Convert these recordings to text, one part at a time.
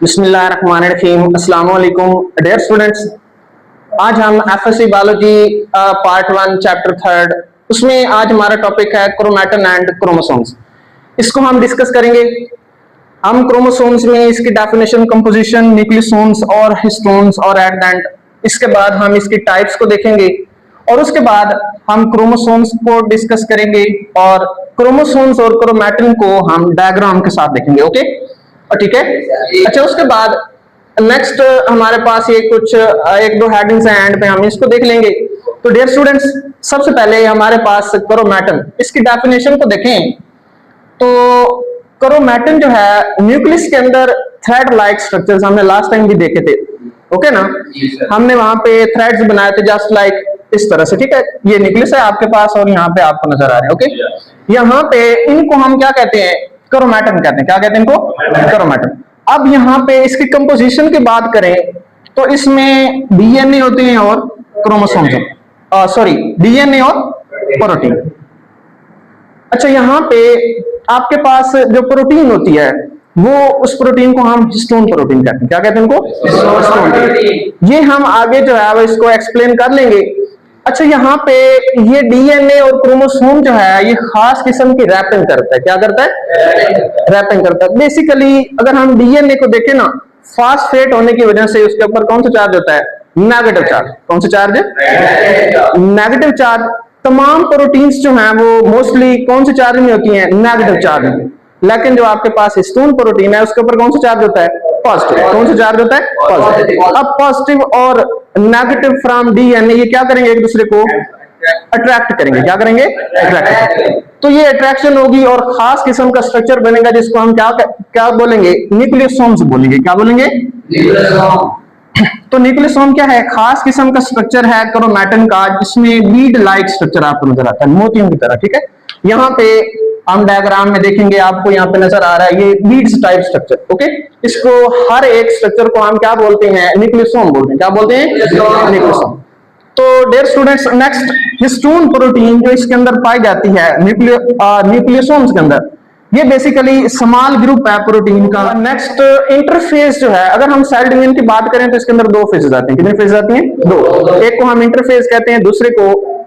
बिस्मिल्लाहिर्रहमानिर्रहीम। अस्सलाम वालेकुम डियर स्टूडेंट्स। आज हम एफएससी बायोलॉजी पार्ट 1 चैप्टर 3 उसमें आज हमारा टॉपिक है क्रोमैटिन एंड क्रोमोसोम्स। इसको हम डिस्कस करेंगे। हम क्रोमोसोम्स में इसकी डेफिनेशन, कंपोजिशन, न्यूक्लियोसोम्स और हिस्टोन्स और एडेंट, इसके बाद हम इसकी टाइप्स को देखेंगे और उसके बाद हम क्रोमोसोम्स को डिस्कस करेंगे और क्रोमोसोम्स और क्रोमैटिन को हम डायग्राम के साथ देखेंगे। ओके, ठीक है। अच्छा, उसके बाद नेक्स्ट हमारे पास ये कुछ एक दो हेडिंग्स हैं, एंड पे हम इसको देख लेंगे। तो डियर स्टूडेंट्स, सबसे पहले हमारे पास क्रोमैटिन, इसकी डेफिनेशन को देखें तो क्रोमैटिन जो है न्यूक्लियस के अंदर थ्रेड लाइक स्ट्रक्चर्स हमने लास्ट टाइम भी देखे थे। ओके ना, हमने वहां पे थ्रेड्स बनाए थे जस्ट लाइक इस तरह से। ठीक है, ये न्यूक्लियस है आपके पास और यहाँ पे आपको नजर आ रहे हैं। ओके, यहाँ पे इनको हम क्या कहते हैं? क्रोमैटिन कहते हैं। क्या कहते हैं इनको? क्रोमैटिन। अब यहाँ पे इसकी कंपोजिशन की बात करें तो इसमें डीएनए होते हैं और क्रोमोसोम्स, सॉरी, डीएनए और प्रोटीन। अच्छा, यहाँ पे आपके पास जो प्रोटीन होती है वो, उस प्रोटीन को हम हिस्टोन प्रोटीन कहते हैं। क्या कहते हैं इनको? हिस्टोन। ये हम आगे जो है वो इसको एक्सप्लेन कर लेंगे। अच्छा, यहाँ पे ये डीएनए और क्रोमोसोम जो है ये खास किस्म की रैपिंग करता है। क्या करता है? रैपिंग करता है। बेसिकली अगर हम डीएनए को देखें ना, फास्फेट होने की वजह से उसके ऊपर कौन सा चार्ज होता है? Negative charge. कौन सा चार्ज है? Negative charge. तमाम प्रोटीन्स जो हैं वो मोस्टली कौन से चार्ज में होती हैं? नेगेटिव चार्ज में। लेकिन जो आपके पास हिस्टोन प्रोटीन है उसके ऊपर कौन सा चार्ज होता है? पॉजिटिव। कौन सा चार्ज होता है? पॉजिटिव। अब पॉजिटिव और नेगेटिव फ्रॉम डीएनए ये क्या करेंगे? एक दूसरे को अट्रैक्ट करेंगे। क्या करेंगे? अट्रैक्ट। तो ये अट्रैक्शन होगी और खास किस्म का स्ट्रक्चर बनेगा जिसको हम क्या बोलेंगे? न्यूक्लियोसोम्स बोलेंगे। क्या बोलेंगे? तो न्यूक्लियोसोम क्या है? खास किस्म का स्ट्रक्चर है क्रोमैटिन का, जिसमें बीड लाइक स्ट्रक्चर आपको नजर आता है, मोतियों की तरह। ठीक है, यहाँ पे हम डायग्राम में देखेंगे, आपको यहाँ पे नजर आ रहा है ये बीड्स टाइप स्ट्रक्चर। ओके, इसको हर एक स्ट्रक्चर को हम क्या बोलते हैं? न्यूक्लियोसोम बोलते हैं। क्या बोलते हैं? न्यूक्लियोसोम। तो dear students, next histone protein जो इसके अंदर पाई जाती है न्यूक्लियोसोम्स के अंदर, ये बेसिकली स्मॉल ग्रुप है प्रोटीन का। नेक्स्ट इंटरफेस जो है, अगर हम सेल डिवीजन की बात करें तो इसके अंदर दो फेजेस आते हैं। कितने फेजेस आती हैं? दो। एक को हम इंटरफेस कहते हैं, दूसरे को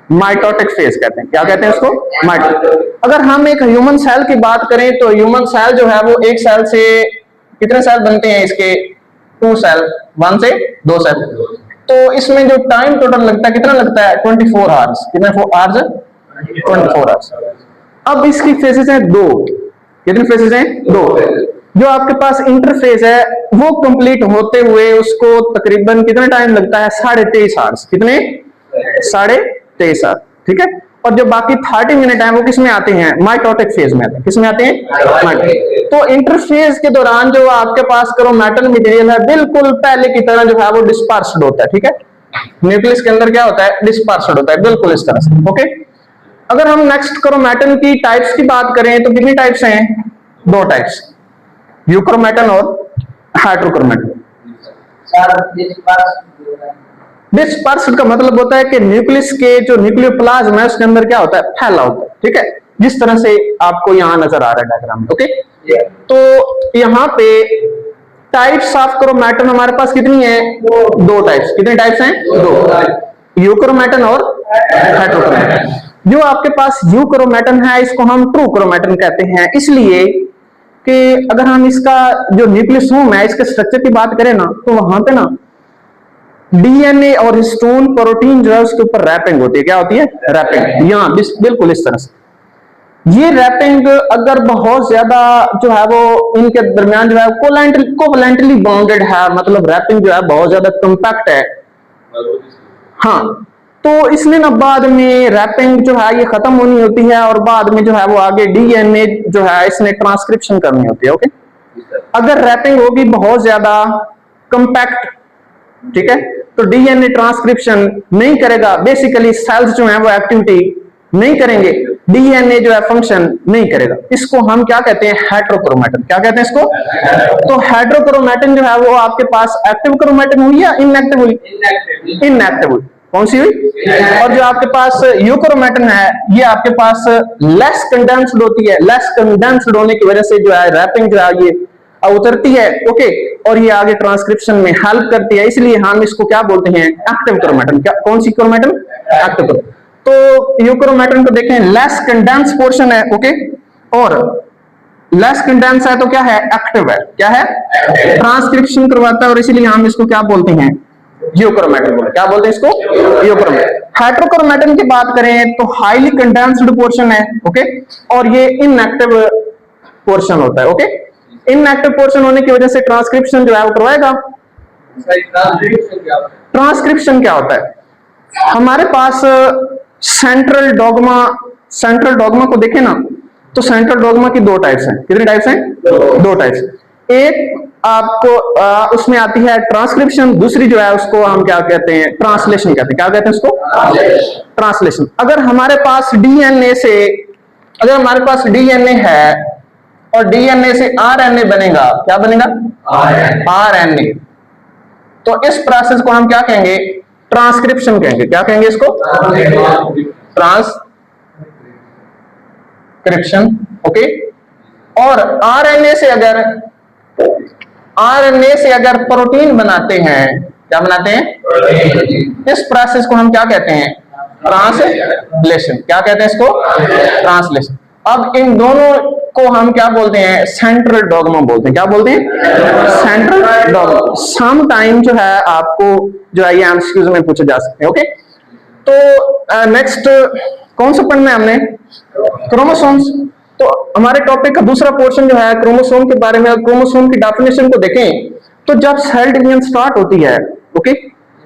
माइटोटिक फेज कहते हैं। क्या कहते हैं इसको? माइटोटिक। अगर हम एक ह्यूमन सेल की बात करें तो ह्यूमन सेल जो है वो एक सेल से कितने सेल बनते हैं इसके? 2 सेल, 1 से 2 सेल। तो इसमें जो टाइम टोटल लगता है कितना लगता है? 24 आवर्स। कितने आवर्स? 24 आवर्स। अब इसकी फेजेस हैं 2। कितने फेजेस हैं? 2। जो आपके पास इंटरफेस है वो कंप्लीट होते हुए उसको तकरीबन कितना टाइम लगता है? 23.5 आवर्स। कितने? 23.5 आवर्स। ठीक है, और जो बाकी 30 मिनट है वो किस में आते हैं? माइटोटिक फेज में आते हैं। किस में आते हैं? तो इंटरफेज के दौरान जो आपके पास क्रोमैटिन मटेरियल है बिल्कुल पहले की तरह जो है वो डिस्पर्स्ड होता है। ठीक है, न्यूक्लियस के अंदर क्या होता है? डिस्पर्स्ड होता है, बिल्कुल इस तरह से। ओके, अगर हम नेक्स्ट क्रोमैटिन की टाइप्स की बात करें तो कितनी टाइप्स हैं? 2 टाइप्स, यूक्रोमैटिन और हेटेरोक्रोमैटिन। डिस्पर्स्ड का मतलब होता है कि न्यूक्लियस के जो न्यूक्लियोप्लाज्म है उसके अंदर क्या होता है? फैला होता है। ठीक है, जिस तरह से आपको यहां नजर आ रहा है डायग्राम में। ओके, तो यहाँ पे टाइप्स ऑफ क्रोमैटिन हमारे पास कितनी है? 2 टाइप्स। कितने टाइप्स हैं? 2, यूक्रोमैटिन और हेटेरोक्रोमैटिन। जो आपके पास यूक्रोमैटिन है इसको हम ट्रू क्रोमैटिन कहते हैं, इसलिए कि अगर हम इसका जो न्यूक्लियोसोम है इसके स्ट्रक्चर की बात करें ना तो वहां पे ना डीएनए और हिस्टोन प्रोटीन जो है उसके ऊपर रैपिंग होती है। क्या होती है? रैपिंग। यहाँ बिल्कुल इस तरह से ये रैपिंग अगर बहुत ज्यादा जो है वो इनके दरमियान जो है कोवलेंटली बॉन्डेड है, मतलब रैपिंग जो है बहुत ज्यादा कॉम्पैक्ट है। हाँ, तो इसलिए ना बाद में रैपिंग जो है ये खत्म होनी होती है और बाद में जो है वो आगे डीएनए जो है इसने ट्रांसक्रिप्शन करनी होती है। ओके, अगर रैपिंग होगी बहुत ज्यादा कॉम्पैक्ट, ठीक है, तो डीएनए ट्रांसक्रिप्शन नहीं करेगा, बेसिकली सेल्स जो है वो एक्टिविटी नहीं करेंगे, डीएनए जो है फंक्शन नहीं करेगा। इसको हम क्या कहते हैं? हेटेरोक्रोमैटिन। क्या कहते हैं इसको? तो हेटेरोक्रोमैटिन जो है वो आपके पास एक्टिव क्रोमैटिन हुई या इनएक्टिव हुई? इनएक्टिव हुई। कौन सी हुई? और जो आपके पास यूक्रोमैटिन है ये आपके पास लेस कंडेंस्ड होती है। लेस कंडेंस्ड होने की वजह से जो है रैपिंग जो है ये उतरती है, ओके, और ये आगे ट्रांसक्रिप्शन में हेल्प करती है, इसलिए हम इसको क्या बोलते हैं, एक्टिव क्रोमैटिन। क्या, कौन सी क्रोमैटिन? Active chromatin. तो यूक्रोमैटिन को देखें, लेस कंडेंस पोर्शन है, ओके, और लेस कंडेंस है तो क्या है, एक्टिव है, क्या है, ट्रांसक्रिप्शन करवाता है, और इसीलिए हम इसको क्या बोलते हैं, यूक्रोमैटिन बोलते हैं। क्या बोलते हैं इसको? यूक्रोमैटिन। हेटेरोक्रोमैटिन की बात करें तो हाईली कंडेंस्ड पोर्शन है, ओके, और ये इनएक्टिव पोर्शन होता है, ओके। इनएक्टिव पोर्शन होने की वजह से ट्रांसक्रिप्शन जो है वो करवाएगा। ट्रांसक्रिप्शन क्या होता है? हमारे पास सेंट्रल डॉगमा को देखें ना, तो सेंट्रल डॉगमा की दो टाइप्स हैं। कितने टाइप्स हैं? दो टाइप्स। एक आपको उसमें आती है ट्रांसक्रिप्शन, दूसरी जो है उसको हम क्या कहते हैं, ट्रांसलेशन कहते हैं। क्या कहते हैं उसको? ट्रांसलेशन। अगर हमारे पास डीएनए है और डीएनए से आरएनए बनेगा, क्या बनेगा? आरएनए। तो इस प्रोसेस को हम क्या कहेंगे? ट्रांसक्रिप्शन कहेंगे। क्या कहेंगे इसको? Transcription, okay. और आरएनए से अगर प्रोटीन बनाते हैं, क्या बनाते हैं? इस प्रोसेस को हम क्या कहते हैं? ट्रांसलेशन। क्या कहते हैं इसको? ट्रांसलेशन। अब इन दोनों को हम क्या बोलते हैं? सेंट्रल डॉगमा बोलते हैं। क्या बोलते हैं? Central dogma. सम टाइम जो है आपको जो है ये एमसीक्यूज में पूछे जा सकते हैं, ओके। तो नेक्स्ट कौन सा पढ़ना है हमने? क्रोमोसोम्स। तो हमारे टॉपिक का दूसरा पोर्शन जो है क्रोमोसोम के बारे में। क्रोमोसोम की डेफिनेशन को देखें तो जब सेल डिवीजन स्टार्ट होती है, ओके,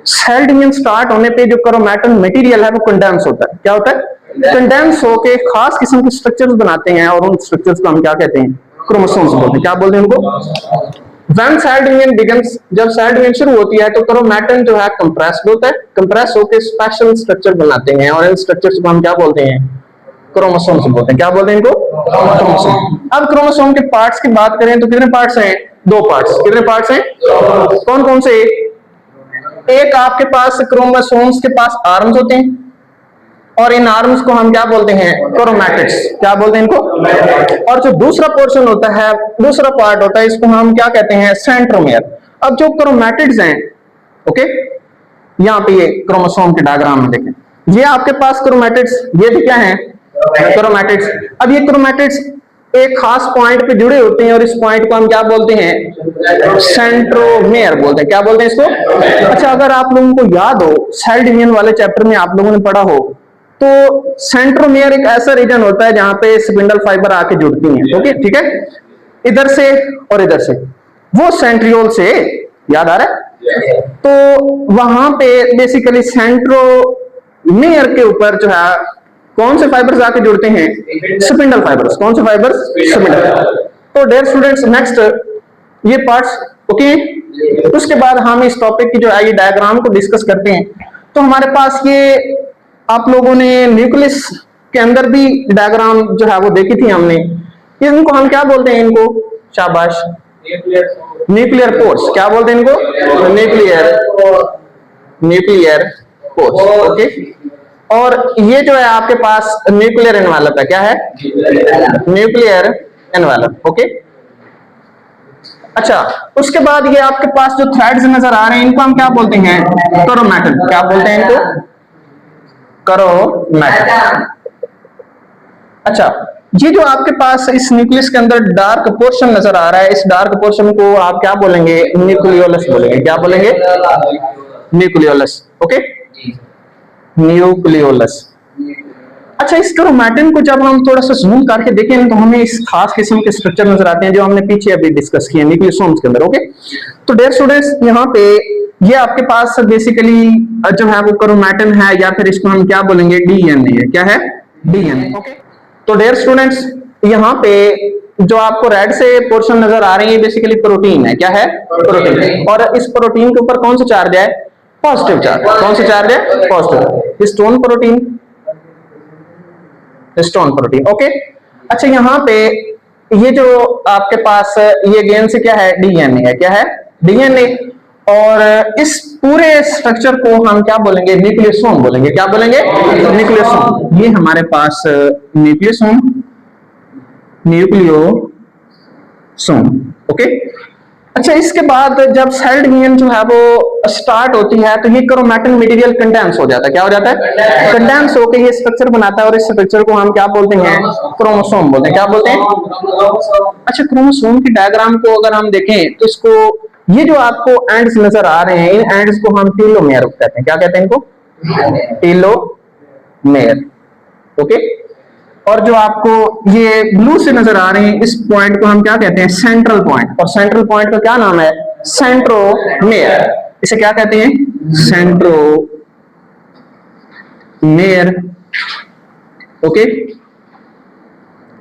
सेल डिवीजन स्टार्ट होने पे जो क्रोमैटिन मटेरियल है वो कंडेंस होता है। क्या होता है? कंडेंस होके खास किस्म के स्ट्रक्चर्स बनाते हैं, और उन स्ट्रक्चर्स को हम क्या कहते हैं? क्रोमोसोम्स बोलते हैं। क्या बोलते हैं उनको? When cell division begins, जब सेल डिवीजन शुरू होती है तो क्रोमैटिन जो है कंप्रेस्ड होता है, कंप्रेस होकर स्पेशल स्ट्रक्चर बनाते हैं, और इन स्ट्रक्चर्स को हम क्या बोलते हैं? क्रोमोसोम्स बोलते हैं। क्या बोलते हैं इनको? क्रोमोसोम। अब क्रोमोसोम के पार्ट्स की बात करें तो कितने पार्ट्स हैं? दो पार्ट्स। कितने पार्ट्स हैं? कौन कौन से? एक आपके पास क्रोमोसोम्स के पास आर्म्स होते हैं, और इन आर्म्स को हम क्या बोलते हैं? क्रोमैटिड्स। क्या बोलते हैं इनको? और जो दूसरा पोर्शन होता है, दूसरा पार्ट होता है, इसको हम क्या कहते हैं? सेंट्रोमियर। अब जो क्रोमैटिड्स हैं, ओके, यहाँ पे ये क्रोमोसोम के डायग्राम में देखें, ये आपके पास क्रोमैटिड्स, ये भी क्या है? क्रोमैटिड्स। अब ये क्रोमैटिड्स एक खास पॉइंट पे जुड़े होते हैं, और इस पॉइंट को हम क्या बोलते हैं? सेंट्रोमियर बोलते हैं। क्या बोलते हैं इसको? अच्छा, अगर आप लोगों को याद हो, सेल डिवीजन वाले चैप्टर में आप लोगों ने पढ़ा हो, तो सेंट्रोमियर एक ऐसा रीजन होता है जहां पे स्पिंडल फाइबर आके जुड़ती हैं, ओके, ठीक है, इधर से और इधर से, वो सेंट्रियोल से, याद आ रहा है? तो वहां पे बेसिकली सेंट्रोमियर के ऊपर जो है कौन से फाइबर्स आके जुड़ते हैं? Spindle fibres. कौन से फाइबर्स? स्पिंडल। तो डियर स्टूडेंट्स, नेक्स्ट ये पार्ट्स, ओके, उसके बाद हम इस टॉपिक की जो है ये डायग्राम को डिस्कस करते हैं। तो हमारे पास ये आप लोगों ने न्यूक्लियस के अंदर भी डायग्राम जो है वो देखी थी हमने। इनको हम क्या बोलते हैं? इनको, शाबाश, न्यूक्लियर पोर्स। क्या बोलते हैं इनको? Nuclear pores, okay. और ये जो है आपके पास न्यूक्लियर एनवेलप है। क्या है? Nuclear envelope, okay. अच्छा, उसके बाद ये आपके पास जो थ्रेड्स नजर आ रहे हैं, इनको हम क्या बोलते हैं? क्रोमैटिन। क्या बोलते हैं इनको? क्रोमैटिन। अच्छा, ये जो आपके पास इस न्यूक्लियस के अंदर डार्क पोर्शन नजर आ रहा है, इस डार्क पोर्शन को आप क्या बोलेंगे? न्यूक्लियोलस बोलेंगे। क्या बोलेंगे? Nucleolus, okay, nucleolus. अच्छा, इस क्रोमैटिन को जब हम थोड़ा सा जूम करके देखें तो हमें इस खास किस्म के स्ट्रक्चर नजर आते हैं जो हमने पीछे अभी डिस्कस किए न्यूक्लियोसोम्स के अंदर, ओके। तो डियर स्टूडेंट्स, यहाँ पे ये आपके पास बेसिकली जो है वो क्रोमैटिन है, या फिर इसको हम क्या बोलेंगे? डीएनए है। क्या है? DNA, okay. तो डियर स्टूडेंट्स, यहाँ पे जो आपको रेड से पोर्शन नजर आ रही है बेसिकली प्रोटीन है। क्या है? प्रोटीन। और इस प्रोटीन के ऊपर कौन सा चार्ज है? Positive charge. कौन सा चार्ज है? Positive. Histone protein, histone protein, okay. अच्छा, यहाँ पे ये जो आपके पास ये गेन से क्या है? डीएनए है। क्या है? डीएनए। और इस पूरे स्ट्रक्चर को हम क्या बोलेंगे? न्यूक्लियोसोम बोलेंगे। क्या बोलेंगे? न्यूक्लियोसोम। ये हमारे पास न्यूक्लियोसोम, न्यूक्लियोसोम, ओके। अच्छा, इसके बाद जब सेल डिवीजन जो है वो स्टार्ट होती है तो ये क्रोमैटिन मटेरियल कंडेंस हो जाता है। क्या हो जाता है? कंडेंस होकर ये स्ट्रक्चर बनाता है और इस स्ट्रक्चर को हम क्या बोलते हैं? क्रोमोसोम बोलते हैं। क्या बोलते हैं? अच्छा, क्रोमोसोम की डायग्राम को अगर हम देखें तो इसको, ये जो आपको एंड्स नजर आ रहे हैं, इन एंड्स को हम टीलोमेयर कहते हैं। क्या कहते हैं इनको? टीलोमेयर। ओके। और जो आपको ये ब्लू से नजर आ रहे हैं, इस पॉइंट को हम क्या कहते हैं? Central point. और सेंट्रल पॉइंट का क्या नाम है? सेंट्रोमेयर। इसे क्या कहते हैं? सेंट्रोमेयर। ओके।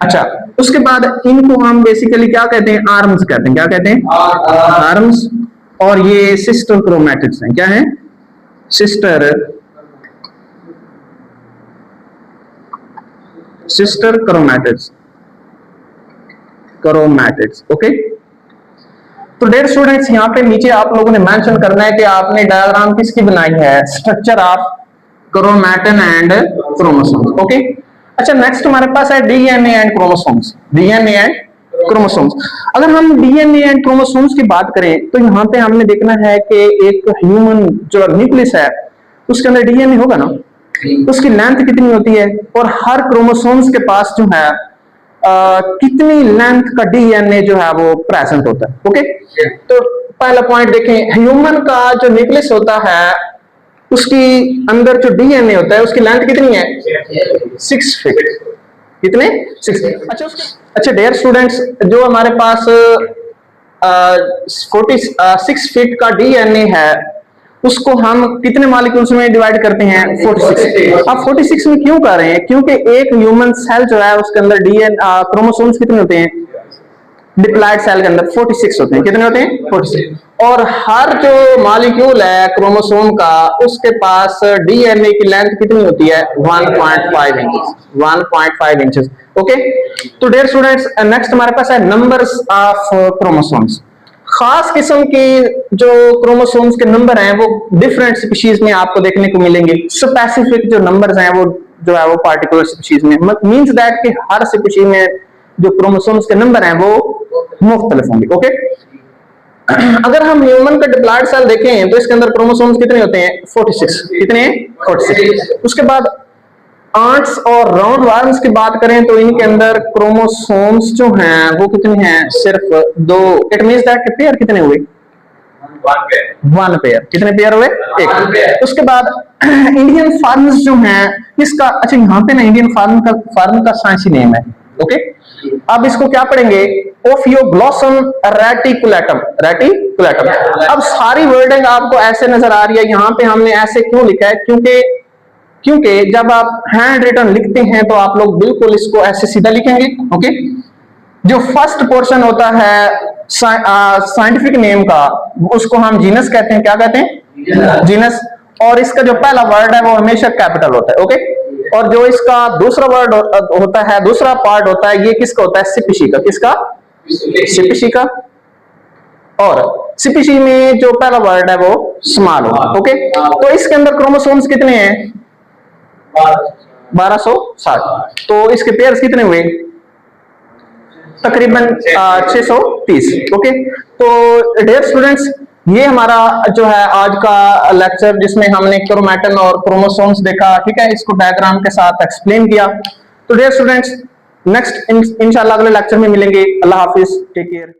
अच्छा, उसके बाद इनको हम बेसिकली क्या कहते हैं? आर्म्स कहते हैं। क्या कहते हैं? आर्म्स। और ये सिस्टर क्रोमैटिड्स हैं। क्या है? Sister chromatids. ओके। तो डियर स्टूडेंट्स, यहां पे नीचे आप लोगों ने मेंशन करना है कि आपने डायग्राम किसकी बनाई है? Structure of chromatin and chromosomes. Okay. अच्छा, नेक्स्ट हमारे पास है DNA and chromosomes. DNA and chromosomes. अगर हम डीएनए एंड क्रोमोसोम्स की बात करें तो यहां पे हमने देखना है कि एक ह्यूमन जो न्यूक्लियस है उसके अंदर डीएनए होगा ना, उसकी लेंथ कितनी होती है और हर क्रोमोसोम्स के पास जो है कितनी लेंथ का डीएनए जो है वो प्रेजेंट होता है। ओके। तो पहला पॉइंट देखें, ह्यूमन का जो न्यूक्लियस होता है उसकी अंदर जो डीएनए होता है उसकी लेंथ कितनी है? 6 फीट। कितने? 6। अच्छा डियर स्टूडेंट्स, जो हमारे पास 46 फीट का डीएनए है उसको हम कितने मॉलिक्यूल्स में डिवाइड करते हैं? 46। अब 46 में क्यों कर रहे हैं? क्योंकि एक ह्यूमन सेल जो है उसके अंदर डीएनए क्रोमोसोम्स कितने होते हैं? डिप्लॉयड सेल के अंदर 46 होते हैं। कितने होते हैं? 46। और हर जो मॉलिक्यूल है क्रोमोसोम का उसके पास डीएनए की लेंथ कितनी होती है? 1.5 इंचेस। 1.5 इंचेस। ओके। तो डियर स्टूडेंट्स, नेक्स्ट हमारे पास है नंबर्स ऑफ क्रोमोसोम्स। खास किस्म के जो क्रोमोसोम्स के नंबर हैं वो डिफरेंट स्पीशीज में आपको देखने को मिलेंगे। स्पेसिफिक जो नंबर्स हैं वो जो है वो पार्टिकुलर स्पीशीज में, मींस दैट कि हर स्पीशीज में जो क्रोमोसोम्स के नंबर हैं वो मुख्तलिफ होंगे। ओके। अगर हम ह्यूमन का डिप्लॉयड सेल देखें तो इसके अंदर क्रोमोसोम्स कितने होते हैं? 46। कितने? 46। उसके बाद आंट्स और राउंड वर्म्स की बात करें तो इनके अंदर क्रोमोसोम्स जो हैं वो कितने हैं? सिर्फ 2। इट मींस दैट पेयर कितने हुए? 1 पेयर। कितने पेयर हुए? 1। उसके बाद इंडियन फार्म्स जो हैं इसका, अच्छा यहाँ पे ना इंडियन फार्म का साइंसी नेम है। ओके। अब इसको क्या पढ़ेंगे? ओफियोग्लोसम रेटिकुलेटम। रेटिकुलेटम। अब सारी वर्डिंग आपको ऐसे नजर आ रही है। यहाँ पे हमने ऐसे क्यों लिखा है? क्योंकि जब आप हैंड रिटन लिखते हैं तो आप लोग बिल्कुल इसको ऐसे सीधा लिखेंगे। ओके। जो फर्स्ट पोर्शन होता है साइंटिफिक नेम का उसको हम जीनस कहते हैं। क्या कहते हैं? जीनस। और इसका जो पहला वर्ड है वो हमेशा कैपिटल होता है। ओके। और जो इसका दूसरा वर्ड होता है, दूसरा पार्ट होता है, ये किसका होता है? स्पीशी का। किसका? स्पीशी का। और स्पीशी में जो पहला वर्ड है वो स्मॉल होगा। ओके। तो इसके अंदर क्रोमोसोम्स कितने हैं? 1260। तो इसके पेयर्स कितने हुए? तकरीबन 630। ओके। तो डियर स्टूडेंट्स, ये हमारा जो है आज का लेक्चर जिसमें हमने क्रोमैटिन और क्रोमोसोम्स देखा। ठीक है, इसको डायग्राम के साथ एक्सप्लेन किया। तो डियर स्टूडेंट्स, नेक्स्ट इंशाल्लाह अगले लेक्चर में मिलेंगे। अल्लाह हाफिज। Take care.